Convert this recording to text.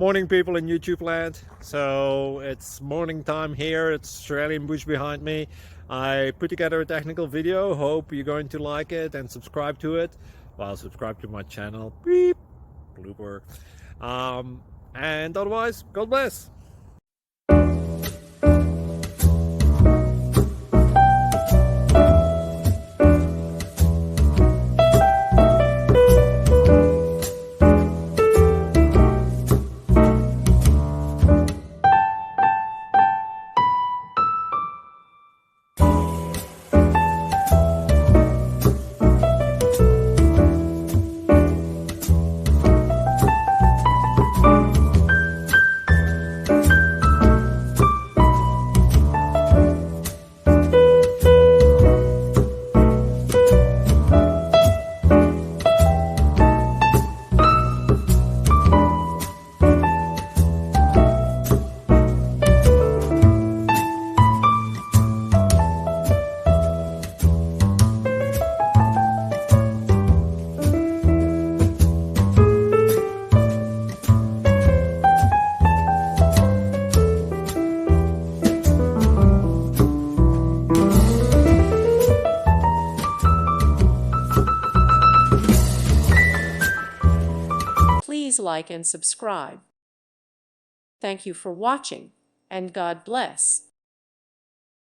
Morning, people in YouTube land. So it's morning time here. It's Australian bush behind me. I put together a technical video. Hope you're going to like it and subscribe to it. Well, subscribe to my channel. Beep. Blooper. And otherwise, God bless. Please like and subscribe. Thank you for watching, and God bless.